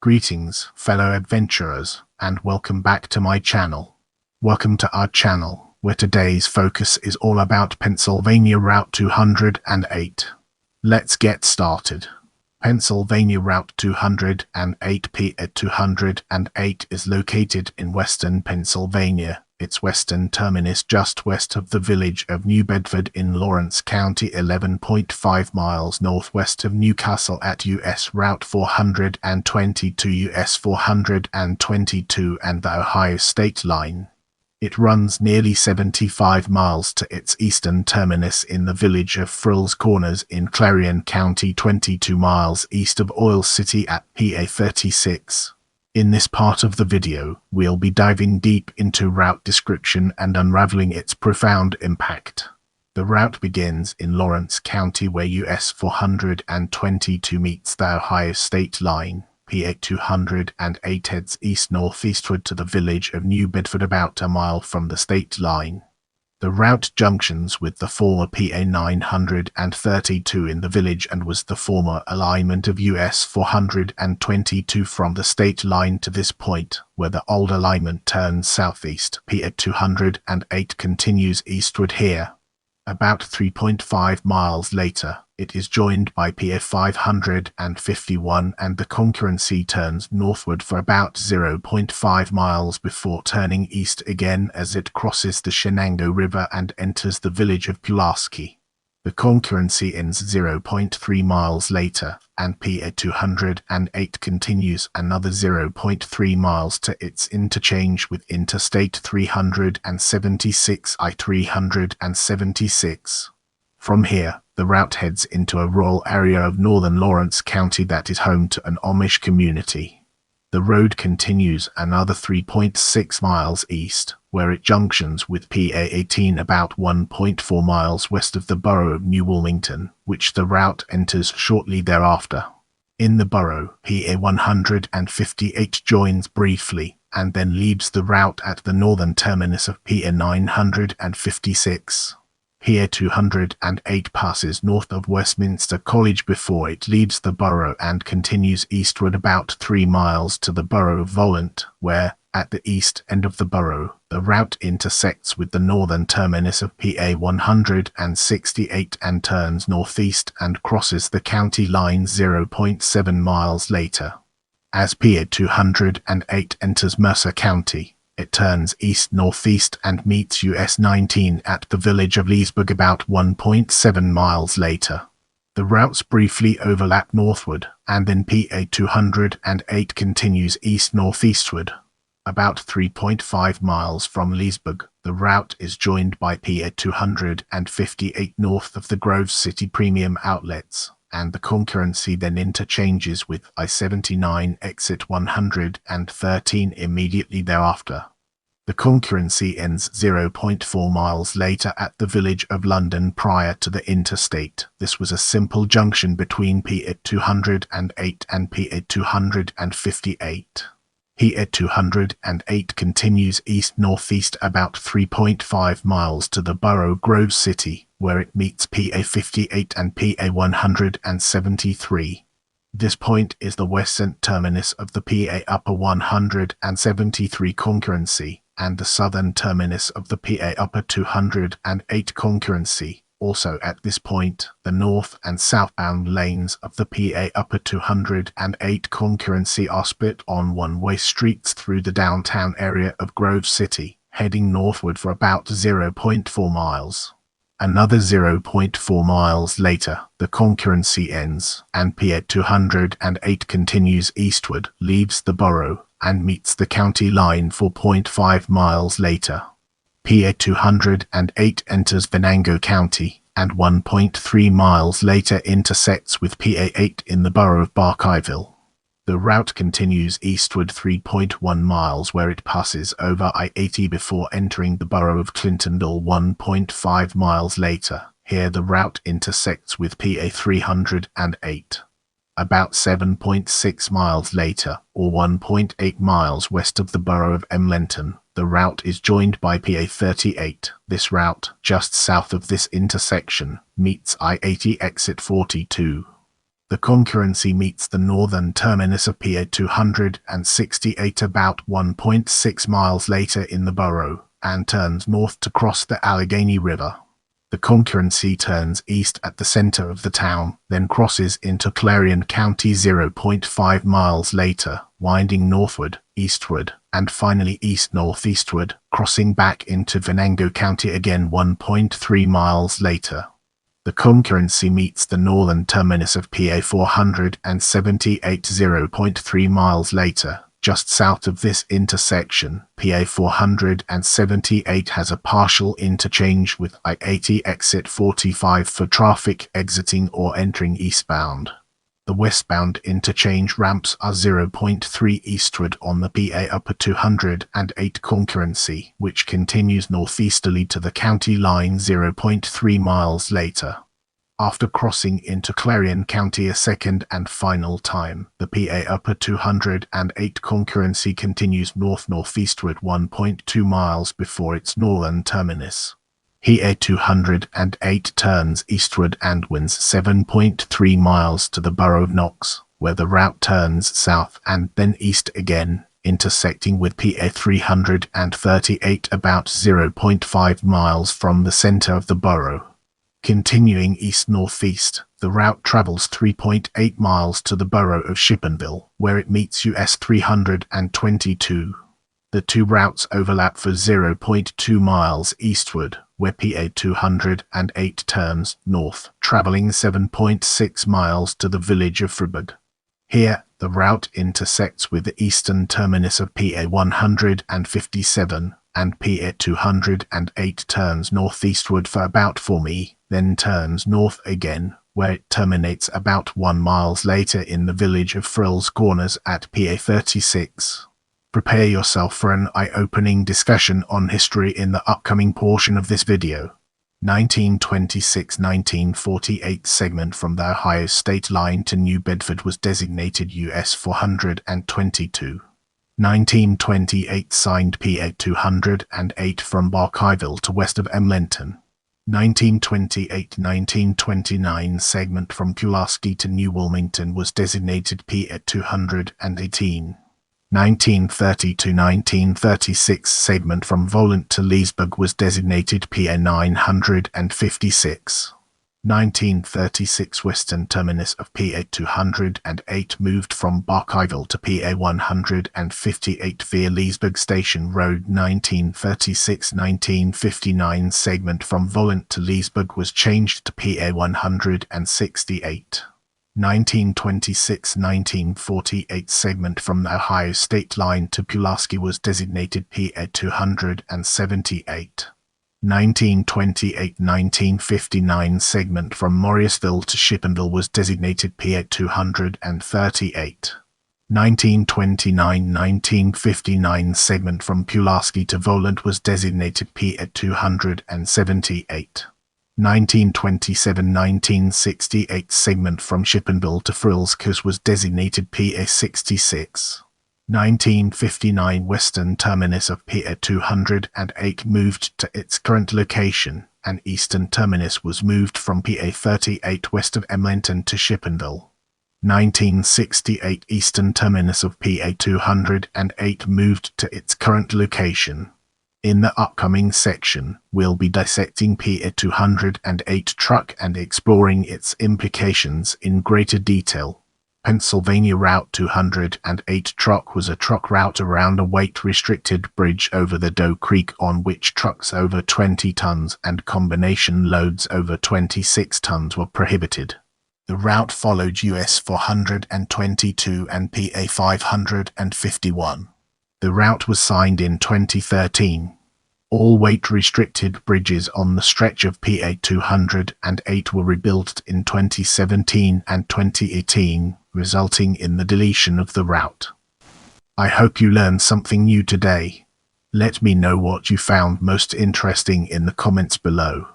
Greetings, fellow adventurers, and welcome back to my channel. Welcome to our channel, where today's focus is all about Pennsylvania Route 208. Let's get started. Pennsylvania Route 208 PA 208 is located in western Pennsylvania. Its western terminus just west of the village of New Bedford in Lawrence County, 11.5 miles northwest of Newcastle at US Route 422 US 422 and the Ohio state line. It runs nearly 75 miles to its eastern terminus in the village of Frills Corners in Clarion County, 22 miles east of Oil City at PA 36. In this part of the video, we'll be diving deep into route description and unraveling its profound impact. The route begins in Lawrence County where US 422 meets the Ohio state line. PA 208 heads east-northeastward to the village of New Bedford about a mile from the state line. The route junctions with the former PA 932 in the village and was the former alignment of US 422 from the state line to this point, where the old alignment turns southeast. PA 208 continues eastward here. About 3.5 miles later, it is joined by PA 551 and the concurrency turns northward for about 0.5 miles before turning east again as it crosses the Shenango River and enters the village of Pulaski. The concurrency ends 0.3 miles later, and PA 208 continues another 0.3 miles to its interchange with Interstate 376 I-376. From here, the route heads into a rural area of northern Lawrence County that is home to an Amish community. The road continues another 3.6 miles east, where it junctions with PA 18 about 1.4 miles west of the borough of New Wilmington, which the route enters shortly thereafter. In the borough, PA 158 joins briefly, and then leaves the route at the northern terminus of PA 956. PA 208 passes north of Westminster College before it leaves the borough and continues eastward about 3 miles to the borough of Volant, where, at the east end of the borough, the route intersects with the northern terminus of PA 168 and turns northeast and crosses the county line 0.7 miles later. As PA 208 enters Mercer County, it turns east-northeast and meets US 19 at the village of Leesburg about 1.7 miles later. The routes briefly overlap northward, and then PA 208 continues east-northeastward. About 3.5 miles from Leesburg, the route is joined by PA 258 north of the Grove City Premium Outlets, and the concurrency then interchanges with I-79 exit 113 immediately thereafter. The concurrency ends 0.4 miles later at the village of London prior to the interstate. This was a simple junction between PA 208 and PA 258. PA 208 continues east-northeast about 3.5 miles to the borough Grove City, where it meets PA 58 and PA 173. This point is the western terminus of the PA Upper 173 concurrency, and the southern terminus of the PA Upper 208 concurrency. Also at this point, the north and southbound lanes of the PA Upper 208 concurrency are split on one-way streets through the downtown area of Grove City, heading northward for about 0.4 miles. Another 0.4 miles later, the concurrency ends, and PA 208 continues eastward, leaves the borough, and meets the county line 4.5 miles later. PA 208 enters Venango County, and 1.3 miles later intersects with PA 8 in the borough of Barkeyville. The route continues eastward 3.1 miles where it passes over I-80 before entering the borough of Clintondale 1.5 miles later. Here the route intersects with PA 308. About 7.6 miles later, or 1.8 miles west of the borough of Emlenton, the route is joined by PA 38. This route, just south of this intersection, meets I-80 exit 42. The concurrency meets the northern terminus of PA 268 about 1.6 miles later in the borough, and turns north to cross the Allegheny River. The concurrency turns east at the center of the town, then crosses into Clarion County 0.5 miles later, winding northward, eastward, and finally east-northeastward, crossing back into Venango County again 1.3 miles later. The concurrency meets the northern terminus of PA 478 0.3 miles later. Just south of this intersection, PA 478 has a partial interchange with I-80 exit 45 for traffic exiting or entering eastbound. The westbound interchange ramps are 0.3 eastward on the PA Upper 208 concurrency, which continues northeasterly to the county line 0.3 miles later. After crossing into Clarion County a second and final time, the PA Upper 208 concurrency continues north-northeastward 1.2 miles before its northern terminus. PA 208 turns eastward and winds 7.3 miles to the borough of Knox, where the route turns south and then east again, intersecting with PA 338 about 0.5 miles from the center of the borough. Continuing east-northeast, the route travels 3.8 miles to the borough of Shippenville, where it meets US 322. The two routes overlap for 0.2 miles eastward, where PA 208 turns north, traveling 7.6 miles to the village of Freiburg. Here, the route intersects with the eastern terminus of PA 157, and PA 208 turns northeastward for about 4 mi, then turns north again, where it terminates about 1 mile later in the village of Frills Corners at PA 36. Prepare yourself for an eye-opening discussion on history in the upcoming portion of this video. 1926-1948 segment from the Ohio state line to New Bedford was designated US 422. 1928 signed PA 208 from Barkyville to west of Emlenton. 1928-1929 segment from Pulaski to New Wilmington was designated PA 218. 1930-1936 segment from Volant to Leesburg was designated PA 956. 1936 western terminus of PA 208 moved from Barkyville to PA 158 via Leesburg Station Road. 1936-1959 segment from Volant to Leesburg was changed to PA 168. 1926-1948 segment from the Ohio state line to Pulaski was designated PA 278. 1928-1959 segment from Morrisville to Shippenville was designated PA 238. 1929-1959 segment from Pulaski to Volant was designated PA 278. 1927-1968 segment from Shippenville to Frills Corners was designated PA 66. 1959 western terminus of PA 208 moved to its current location, and eastern terminus was moved from PA 38 west of Emlenton to Shippenville. 1968 eastern terminus of PA 208 moved to its current location. In the upcoming section, we'll be dissecting PA 208 truck and exploring its implications in greater detail. Pennsylvania Route 208 truck was a truck route around a weight-restricted bridge over the Doe Creek on which trucks over 20 tons and combination loads over 26 tons were prohibited. The route followed US 422 and PA 551. The route was signed in 2013. All weight-restricted bridges on the stretch of PA 208 were rebuilt in 2017 and 2018, resulting in the deletion of the route. I hope you learned something new today. Let me know what you found most interesting in the comments below.